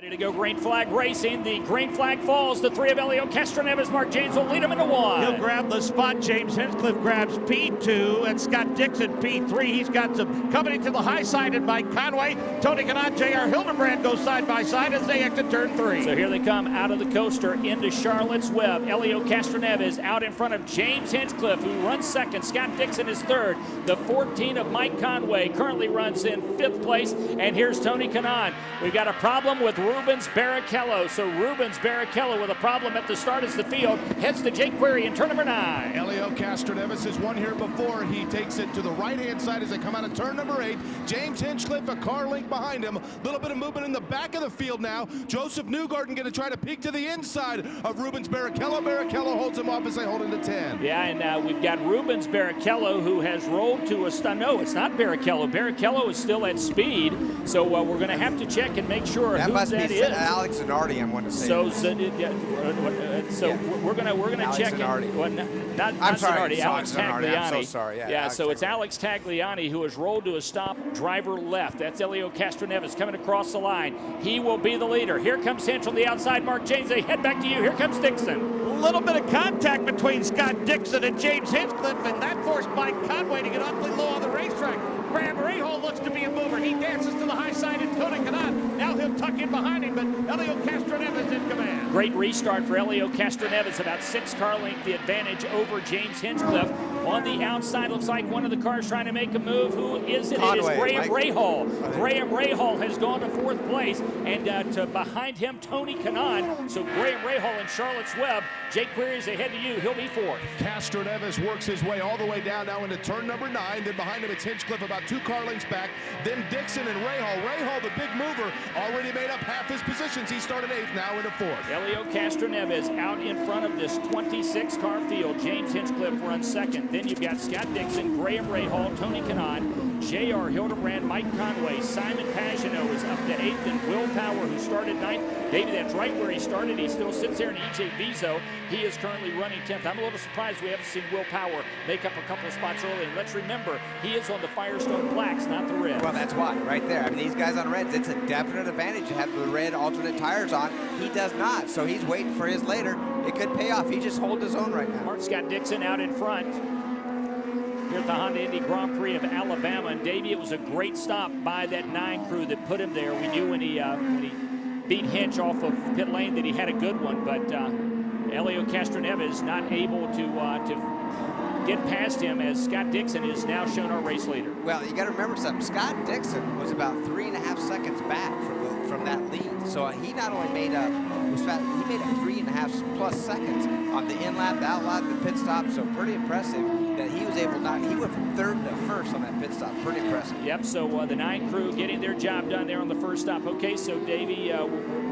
Ready to go, green flag racing. The green flag falls. The three of Elio Castroneves, Mark James will lead him into one. He'll grab the spot. James Hinchcliffe grabs P2 and Scott Dixon P3. He's got some coming to the high side and Mike Conway. Tony Kanaan, J.R. Hildebrand go side by side as they exit turn 3. So here they come out of the coaster into Charlotte's Web. Elio Castroneves out in front of James Hinchcliffe, who runs second. Scott Dixon is third. The 14 of Mike Conway currently runs in 5th place. And here's Tony Kanaan. We've got a problem with Rubens Barrichello. So Rubens Barrichello with a problem at the start as the field heads to Jake Query in turn number 9. Elio Castroneves has won here before. He takes it to the right-hand side as they come out of turn number 8. James Hinchcliffe, a car link behind him. A little bit of movement in the back of the field now. Joseph Newgarden going to try to peek to the inside of Rubens Barrichello. Barrichello holds him off as they hold into 10. Yeah, and we've got Rubens Barrichello, who has rolled to a stop. No, it's not Barrichello. Barrichello is still at speed, so we're going to have to check and make sure that who must that be is. Alex Zanardi, I'm going to say. So, we're gonna Alex check Zanardi. it. Well, not sorry, Zanardi, Alex Tagliani. I'm so sorry. Yeah, so it's Alex Tagliani who has rolled to a stop, driver left. That's Elio Castroneves coming across the line. He will be the leader. Here comes Hinch on the outside. Mark James, they head back to you. Here comes Dixon. A little bit of contact between Scott Dixon and James Hinchcliffe, and that forced Mike Conway to get awfully low on the racetrack. Graham Rahal looks to be a mover. He dances to the high side and Tony Kanaan. Now he'll tuck in behind him, but Elio Castroneves in command. Great restart for Elio Castroneves. About 6 car length the advantage over James Hinchcliffe. On the outside, looks like one of the cars trying to make a move. Who is it? Conway, it is Graham Rahal. Okay. Graham Rahal has gone to 4th place, and to behind him, Tony Kanaan. So Graham Rahal and Charlotte's Web. Jake Query's ahead to you. He'll be 4th. Castroneves works his way all the way down now into turn number 9. Then behind him, it's Hinchcliffe about 2 car lengths back. Then Dixon and Rahal. Rahal, the big mover, already made up half his positions. He started 8th, now into 4th. Elio Castroneves out in front of this 26-car field. James Hinchcliffe runs 2nd. Then you've got Scott Dixon, Graham Rahal, Tony Kanaan, J.R. Hildebrand, Mike Conway, Simon Pagenaud is up to 8th, and Will Power, who started 9th. Davey, that's right where he started. He still sits there in E.J. Vizo. He is currently running 10th. I'm a little surprised we haven't seen Will Power make up a couple of spots early. And let's remember, he is on the Firestone Blacks, not the Reds. Well, that's why, right there. I mean, these guys on Reds, it's a definite advantage to have the red alternate tires on. He does not, so he's waiting for his later. It could pay off. He just holds his own right now. Scott Dixon out in front here at the Honda Indy Grand Prix of Alabama. And Davey, it was a great stop by that 9 crew that put him there. We knew when he beat Hinch off of pit lane that he had a good one, but Elio Castroneves not able to get past him, as Scott Dixon is now shown our race leader. Well, you got to remember something. Scott Dixon was about 3.5 seconds back from that lead. So he not only made up, he made up 3.5 plus seconds on the in lap, the out lap, the pit stop. So pretty impressive that he was able to, he went from 3rd to 1st on that pit stop. Pretty impressive. Yep, so the 9 crew getting their job done there on the first stop. Okay, so Davey,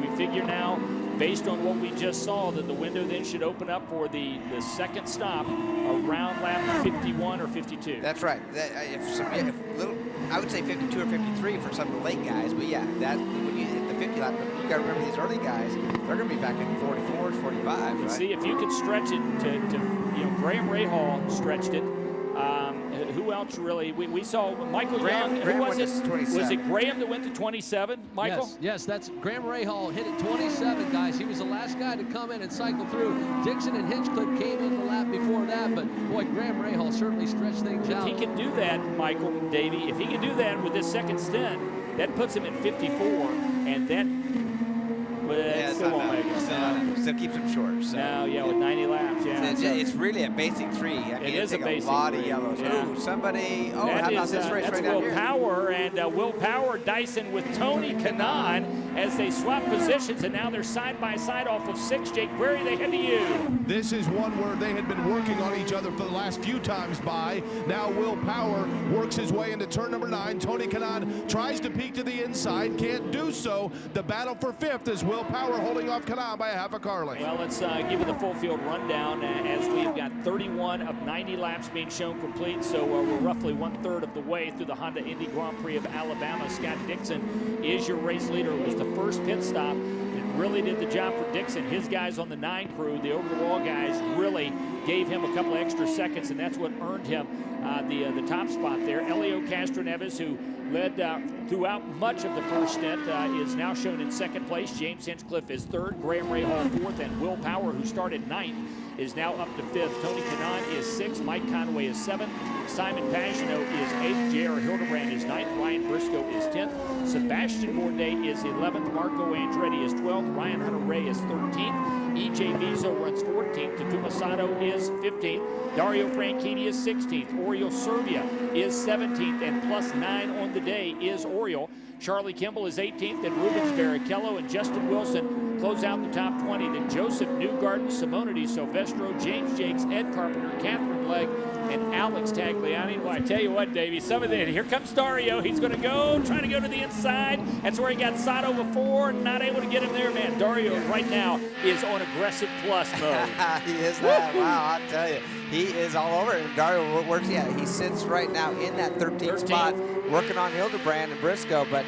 we figure now, based on what we just saw, that the window then should open up for the second stop around lap 51 or 52. That's right. I would say 52 or 53 for some of the late guys, but yeah, when you hit the 50 lap, you got to remember these early guys, they're going to be back in 44s, 45. Right? See if you could stretch it to Graham Rahal stretched it. Who else really? We saw Michael Young. Who was it? 27. Was it Graham that went to 27? Michael? Yes, that's Graham Rahal hit it 27, guys. He was the last guy to come in and cycle through. Dixon and Hinchcliffe came in the lap before that, but boy, Graham Rahal certainly stretched things out. If he can do that, Michael, Davey, if he can do that with this second stint, that puts him in 54, and that still won't make it. Still keeps him short. So. No, yeah, with 90 laps, yeah. It's really a basic 3. I mean, it is a basic lot 3. of yellows. Yeah. Ooh, somebody. Oh, that how about is, this race that's right down Will here? Power, and Will Power Dyson with Tony Kanaan as they swap positions, and now they're side by side off of 6. Jake Query, they head to you. This is one where they had been working on each other for the last few times by. Now Will Power works his way into turn number 9. Tony Kanaan tries to peek to the inside, can't do so. The battle for 5th is Will Power holding off Kanaan by a half a car length. Well, let's give you the full field rundown as we've got 31 of 90 laps being shown complete. So we're roughly 1/3 of the way through the Honda Indy Grand Prix of Alabama. Scott Dixon is your race leader. It was the first pit stop that really did the job for Dixon. His guys on the 9 crew, the over-the-wall guys, really gave him a couple of extra seconds, and that's what earned him the top spot there. Elio Castroneves, who led throughout much of the first stint, is now shown in second place. James Hinchcliffe is third, Graham Rahal fourth, and Will Power, who started ninth, is now up to fifth. Tony Kanaan is sixth, Mike Conway is seventh, Simon Pagenaud is eighth, J.R. Hildebrand is ninth, Ryan Briscoe is 10th, Sebastian Bourdais is 11th, Marco Andretti is 12th, Ryan Hunter-Reay is 13th, E.J. Vizo runs 14th, Takuma Sato is 15th, Dario Franchitti is 16th, Oriol Servia is 17th, and plus 9 on the day is Oriol. Charlie Kimball is 18th, and Rubens Barrichello and Justin Wilson close out the top 20. Then Joseph Newgarden, Simonidi Silvestro, James Jakes, Ed Carpenter, Catherine Legg, and Alex Tagliani. Well, I tell you what, Davey, here comes Dario. He's going to go, trying to go to the inside. That's where he got Sato before, not able to get him there, man. Dario right now is on aggressive plus mode. He is that. Wow, I'll tell you. He is all over it. And Dario works, he sits right now in that 13th spot, working on Hildebrand and Briscoe, but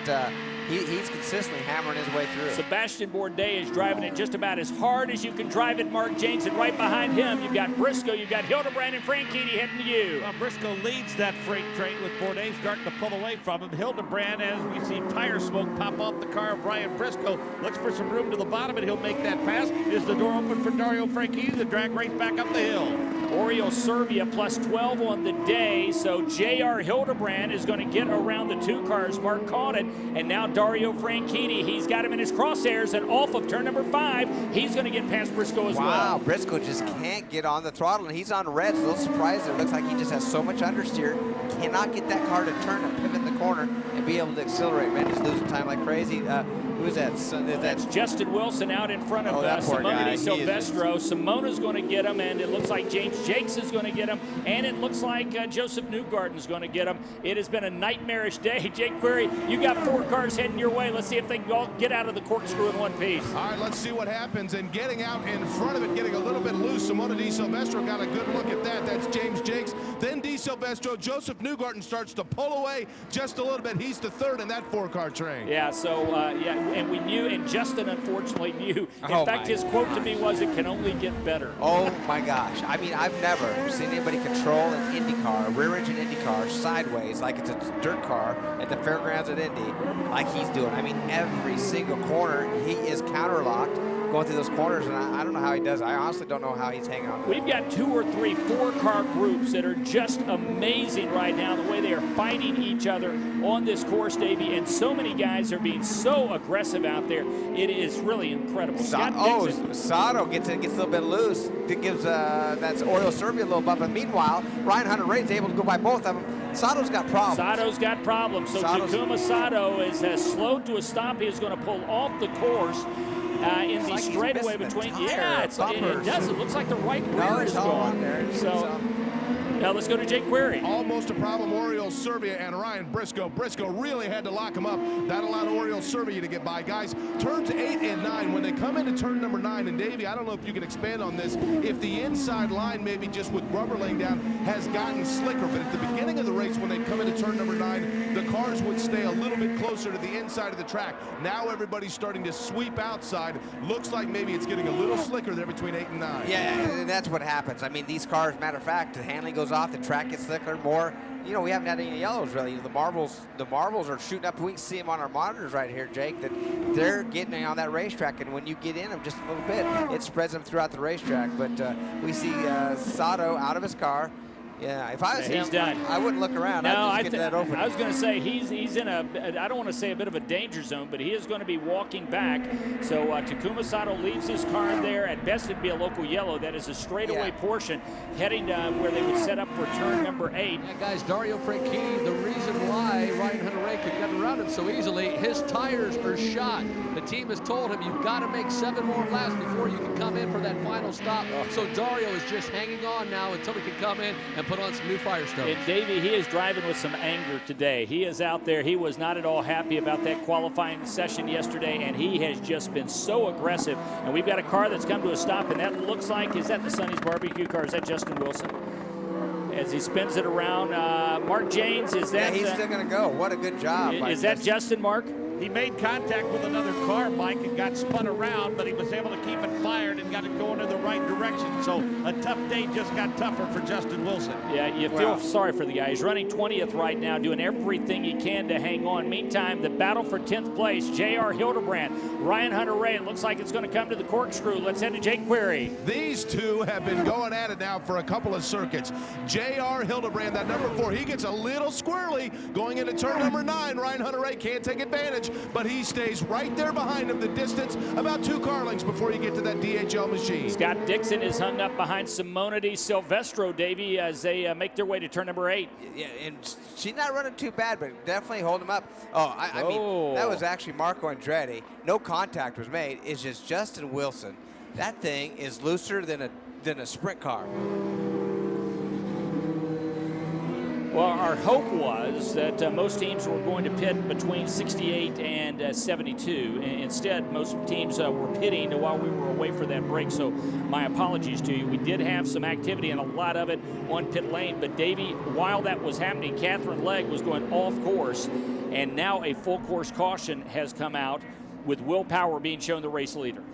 he's consistently hammering his way through. Sebastian Bourdais is driving it just about as hard as you can drive it, Mark James, and right behind him, you've got Briscoe, you've got Hildebrand and Franchitti heading to you. Well, Briscoe leads that freight train with Bourdais starting to pull away from him. Hildebrand, as we see tire smoke pop off the car of Brian Briscoe, looks for some room to the bottom, and he'll make that pass. Is the door open for Dario Franchitti? The drag race back up the hill. Oriol Servia plus 12 on the day, so J.R. Hildebrand is going to get around the two cars. Mark caught it, and now Dario Franchitti, he's got him in his crosshairs, and off of turn number 5, he's going to get past Briscoe as well. Wow, Briscoe just can't get on the throttle, and he's on red. It's a little surprised. It looks like he just has so much understeer, cannot get that car to turn and pivot in the corner and be able to accelerate. Man, he's losing time like crazy. Who is that? That's Justin Wilson out in front of Simonidi Silvestro. Simona's going to get him, and it looks like James Jakes is going to get him, and it looks like Joseph Newgarden is going to get him. It has been a nightmarish day. Jake Query, you got 4 cars heading your way. Let's see if they can all get out of the corkscrew in one piece. All right, let's see what happens. And getting out in front of it, getting a little bit loose. Simonidi Silvestro got a good look at that. That's James Jakes. Then Di Silvestro. Joseph Newgarden starts to pull away just a little bit. He's the third in that 4-car train. Yeah, so, and we knew, and Justin unfortunately knew. In fact, his quote to me was, it can only get better. Oh my gosh. I mean, I've never seen anybody control an Indy car, a rear-engine Indy car, sideways, like it's a dirt car at the fairgrounds at Indy, like he's doing. I mean, every single corner, he is counterlocked going through those corners, and I don't know how he does it. I honestly don't know how he's hanging on. We've got 2 or 3 4-car groups that are just amazing right now, the way they are fighting each other on this course, Davey, and so many guys are being so aggressive out there. It is really incredible. Sato gets a little bit loose. It gives that's Oriol Servia a little bump, and meanwhile, Ryan Hunter-Reay is able to go by both of them. Sato's got problems. Sato's got problems. So Takuma Sato has slowed to a stop. He is going to pull off the course. In the straightaway between, it does. It looks like the right rear is gone. So now let's go to Jake Query. Almost a problem. Oriol Servia and Ryan Briscoe. Briscoe really had to lock him up. That allowed Oriol Servia to get by. Guys, turns 8 and 9, when they come into turn number 9, and Davey, I don't know if you can expand on this, if the inside line, maybe just with rubber laying down, has gotten slicker, but at the beginning of the race, when they come into turn number 9, the cars would stay a little bit closer to the inside of the track. Now everybody's starting to sweep outside. Looks like maybe it's getting a little slicker there between 8 and 9. Yeah, that's what happens. I mean, these cars, matter of fact, the handling goes off, the track gets slicker more. You know, we haven't had any yellows really. The marbles are shooting up. We can see them on our monitors right here, Jake, that they're getting on that racetrack, and when you get in them just a little bit, it spreads them throughout the racetrack. But we see Sato out of his car. Yeah, if I was him, done. I wouldn't look around. No, I'd just get that open. I was going to say he's in a, I don't want to say a bit of a danger zone, but he is going to be walking back. So Takuma Sato leaves his car there. At best, it'd be a local yellow. That is a straightaway portion heading where they would set up for turn number 8. Yeah, guys, Dario Franchitti, the reason why Ryan Hunter-Reay could get around him so easily, his tires are shot. The team has told him you've got to make 7 more laps before you can come in for that final stop. So Dario is just hanging on now until he can come in and put on some new Firestone. And Davey, he is driving with some anger today. He is out there. He was not at all happy about that qualifying session yesterday, and he has just been so aggressive. And we've got a car that's come to a stop, and that looks like, is that the Sonny's barbecue car? Is that Justin Wilson? As he spins it around, Mark James, is that? Yeah, he's still going to go. What a good job. Is that Justin, Mark? He made contact with another car, Mike, and got spun around, but he was able to keep it fired and got it going in the right direction. So a tough day just got tougher for Justin Wilson. Yeah, you feel sorry for the guy. He's running 20th right now, doing everything he can to hang on. Meantime, the battle for 10th place, J.R. Hildebrand, Ryan Hunter-Reay. It looks like it's going to come to the corkscrew. Let's head to Jake Query. These two have been going at it now for a couple of circuits. J.R. Hildebrand, that number 4, he gets a little squirrely going into turn number 9. Ryan Hunter-Reay can't take advantage, but he stays right there behind him, the distance about 2 car lengths before you get to that DHL machine. Scott Dixon is hung up behind Simonity Silvestro, Davey, as they make their way to turn number 8. Yeah, and she's not running too bad, but definitely hold him up. I mean, that was actually Marco Andretti. No contact was made. It's just Justin Wilson. That thing is looser than a sprint car. Well, our hope was that most teams were going to pit between 68 and 72. Instead, most teams were pitting while we were away for that break. So my apologies to you. We did have some activity and a lot of it on pit lane. But Davey, while that was happening, Catherine Legg was going off course. And now a full course caution has come out with Will Power being shown the race leader.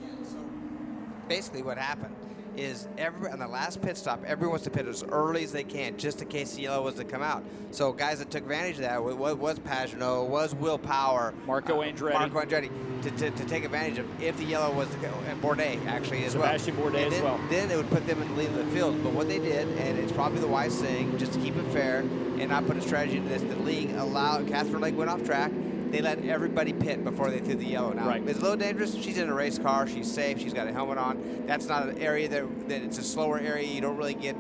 Basically what happened is on the last pit stop, everyone wants to pit as early as they can just in case the yellow was to come out. So guys that took advantage of that was Pagenaud, was Will Power, Marco Andretti to take advantage of if the yellow was to go, and Bourdais actually as Sebastian well. Bourdais as well. Then it would put them in the lead of the field. But what they did, and it's probably the wise thing, just to keep it fair and not put a strategy into this, the league allowed, Catherine Legg went off track. They let everybody pit before they threw the yellow. Now, it's a little dangerous. She's in a race car. She's safe. She's got a helmet on. That's not an area that it's a slower area. You don't really get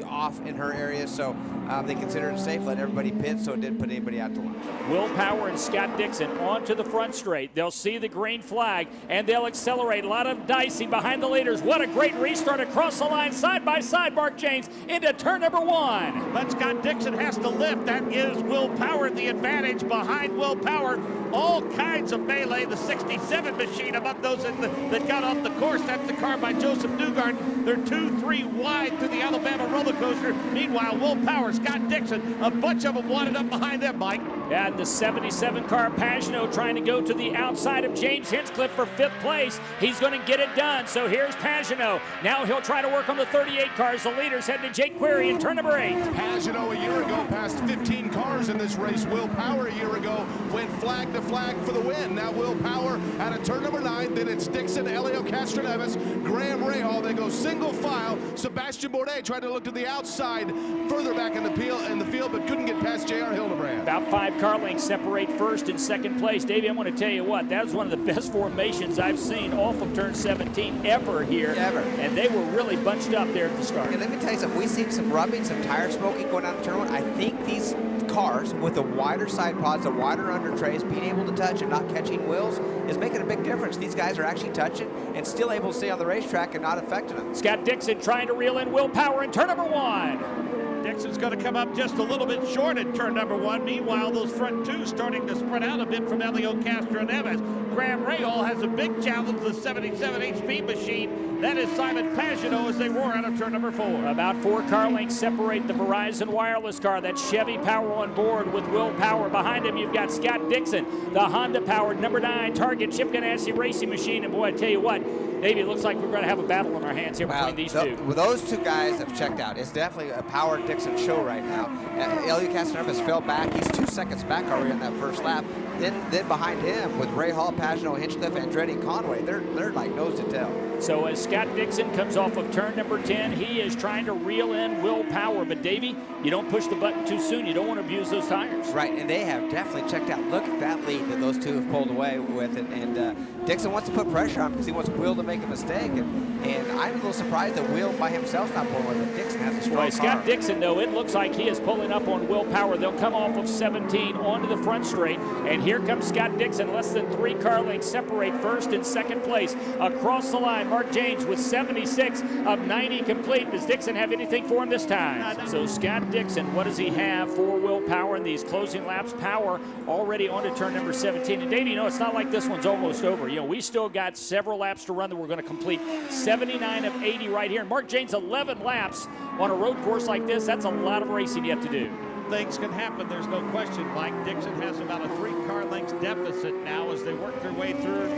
off in her area, so they consider it safe. Let everybody pit, so it didn't put anybody out to lunch. Will Power and Scott Dixon onto the front straight. They'll see the green flag, and they'll accelerate. A lot of dicing behind the leaders. What a great restart across the line, side by side, Mark James into turn number 1. But Scott Dixon has to lift. That gives Will Power the advantage. Behind Will Power, all kinds of melee. The 67 machine among those that got off the course. That's the car by Joseph Newgarden. They're 2-3 wide through the Alabama roller coaster. Meanwhile, Will Power, Scott Dixon, a bunch of them wanted up behind them, Mike. And the 77 car Pagenaud trying to go to the outside of James Hinchcliffe for 5th place. He's going to get it done. So here's Pagenaud. Now he'll try to work on the 38 cars. The leaders head to Jake Query in turn number 8. Pagenaud a year ago passed 15 cars in this race. Will Power a year ago went flag to flag for the win. Now Will Power out of turn number 9. Then it's Dixon, Elio Castroneves, Graham Rahal. They go single file. Sebastian Bourdais tried to look to the outside, further back in the field, but couldn't get past J.R. Hildebrand. About 5 car lengths separate first and second place. Davey, I want to tell you what, that was one of the best formations I've seen off of turn 17 ever here. Ever. And they were really bunched up there at the start. And let me tell you something. We've seen some rubbing, some tire smoking going down to turn 1. I think these cars with the wider side pods, the wider under trays, being able to touch and not catching wheels is making a big difference. These guys are actually touching and still able to stay on the racetrack and not affecting them. Scott Dixon trying to reel in Will Power in turn number 1. Dixon's going to come up just a little bit short in turn number 1. Meanwhile, those front 2 starting to spread out a bit from Elio Castroneves. Graham Rahal has a big challenge, the 77 HP machine. That is Simon Pagenaud as they roar out of turn number 4. About 4 car lengths separate the Verizon Wireless car. That Chevy Power on board with Will Power. Behind him, you've got Scott Dixon, the Honda-powered number 9 Target Chip Ganassi racing machine. And boy, I tell you what, Davey, it looks like we're going to have a battle on our hands here between these two. Well, those two guys have checked out. It's definitely a Power Dixon show right now. Elio Castroneves fell back. He's 2 seconds back already on that first lap. Then behind him with Rahal, Pagenaud, Hinchcliffe, Andretti, and Conway, they're like nose to tail. So as Scott Dixon comes off of turn number 10, he is trying to reel in Will Power. But Davey, you don't push the button too soon. You don't want to abuse those tires. Right, and they have definitely checked out. Look at that lead that those two have pulled away with. And Dixon wants to put pressure on because he wants Will to make a mistake. And I'm a little surprised that Will by himself's not pulling away, but Dixon has a strong car. Scott Dixon, though, it looks like he is pulling up on Will Power. They'll come off of 17 onto the front straight. And here comes Scott Dixon. Less than 3 car lengths separate first and second place. Across the line, Mark James with 76 of 90 complete. Does Dixon have anything for him this time? So Scott Dixon, what does he have for Will Power in these closing laps? Power already onto turn number 17. And Dave, you know, it's not like this one's almost over. You know, we still got several laps to run that we're going to complete. 79 of 80 right here. And Mark James, 11 laps on a road course like this. That's a lot of racing you have to do. things can happen. There's no question. Mike Dixon has about a 3-car lengths deficit now as they work their way through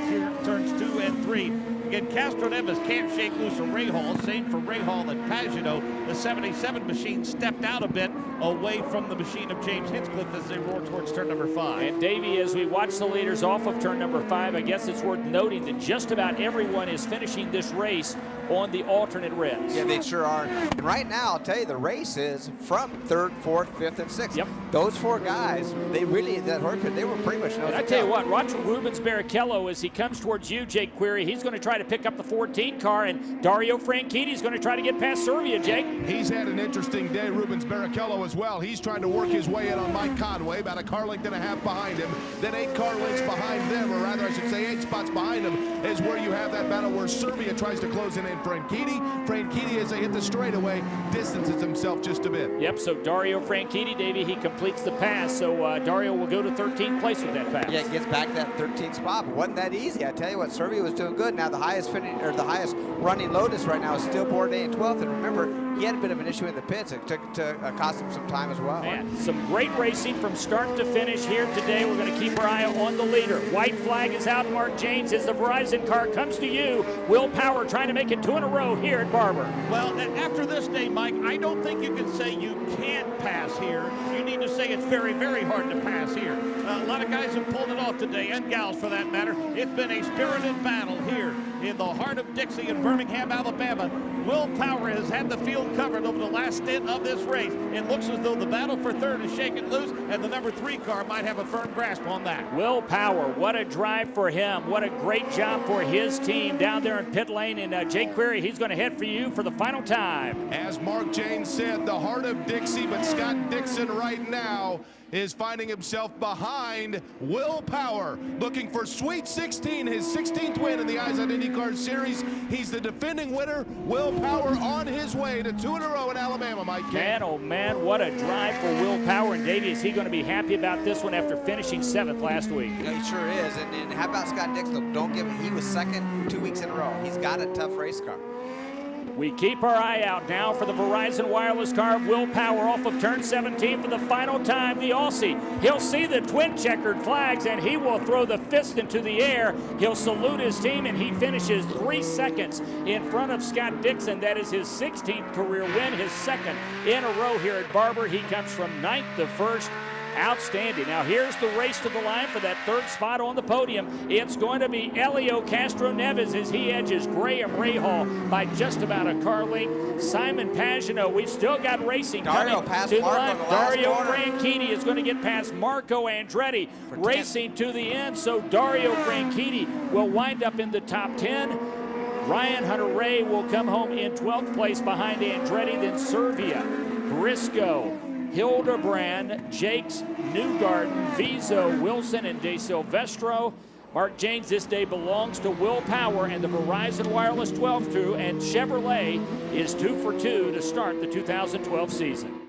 turns 2 and 3. Again, Castro Neves can't shake loose a Rahal. Same for Rahal and Pagano. The 77 machine stepped out a bit away from the machine of James Hinchcliffe as they roar towards turn number 5. And Davey, as we watch the leaders off of turn number 5, I guess it's worth noting that just about everyone is finishing this race on the alternate reds. Yeah, they sure are. And right now, I'll tell you, the race is from 3rd, 4th, 5th, and 6th. Yep. Those 4 guys, they really, that Horkett, they were pretty much And I tell you what, Roger Rubens Barrichello, as he comes towards you, Jake Query, he's going to try to pick up the 14 car, and Dario Franchitti is going to try to get past Servia, Jake. He's had an interesting day, Rubens Barrichello as well. He's trying to work his way in on Mike Conway, about a car length and a half behind him. Then 8 car lengths behind them, or rather I should say 8 spots behind him, is where you have that battle where Servia tries to close in Franchitti. Franchitti, as they hit the straightaway, distances himself just a bit. Yep, so Dario Franchitti, Davey, he completes the pass, so Dario will go to 13th place with that pass. Yeah, it gets back that 13th spot, but wasn't that easy. I tell you what, Servia was doing good. Now the highest running Lotus right now is still Bourdais in 12th, and remember, he had a bit of an issue in the pits. It took to cost him some time as well. Man, some great racing from start to finish here today. We're going to keep our eye on the leader. White flag is out, Mark James, as the Verizon car comes to you. Will Power trying to make it 2 in a row here at Barber. Well, after this day, Mike, I don't think you can say you can't pass here. You need to say it's very, very hard to pass here. A lot of guys have pulled it off today, and gals for that matter. It's been a spirited battle here in the heart of Dixie in Birmingham, Alabama. Will Power has had the field covered over the last stint of this race. It looks as though the battle for 3rd is shaking loose, and the number 3 car might have a firm grasp on that. Will Power, what a drive for him. What a great job for his team down there in pit lane. And Jake Query, he's going to head for you for the final time. As Mark James said, the heart of Dixie, but Scott Dixon right now is finding himself behind Will Power, looking for Sweet 16, his 16th win in the Eyes on IndyCar Series. He's the defending winner. Will Power on his way to 2 in a row in Alabama, Mike King. Man, oh man, what a drive for Will Power. And Davey, is he going to be happy about this one after finishing 7th last week? Yeah, he sure is. And how about Scott Dixon? Don't give him, he was 2nd 2 weeks in a row. He's got a tough race car. We keep our eye out now for the Verizon Wireless car of Will Power off of turn 17 for the final time. The Aussie, he'll see the twin checkered flags and he will throw the fist into the air. He'll salute his team and he finishes 3 seconds in front of Scott Dixon. That is his 16th career win, his 2nd in a row here at Barber. He comes from 9th to 1st. Outstanding. Now here's the race to the line for that 3rd spot on the podium. It's going to be Elio Castro Neves as he edges Graham Rahal by just about a car length. Simon Pagano, we've still got racing Dario coming passed to the Marco line. in the last Dario corner. Franchitti is going to get past Marco Andretti racing to the end. So Dario Franchitti will wind up in the top 10. Ryan Hunter-Reay will come home in 12th place behind Andretti, then Servia, Briscoe, Hildebrand, Jakes, Newgarden, Vizo, Wilson, and De Silvestro. Mark James, this day belongs to Will Power and the Verizon Wireless 12 crew, and Chevrolet is 2 for 2 to start the 2012 season.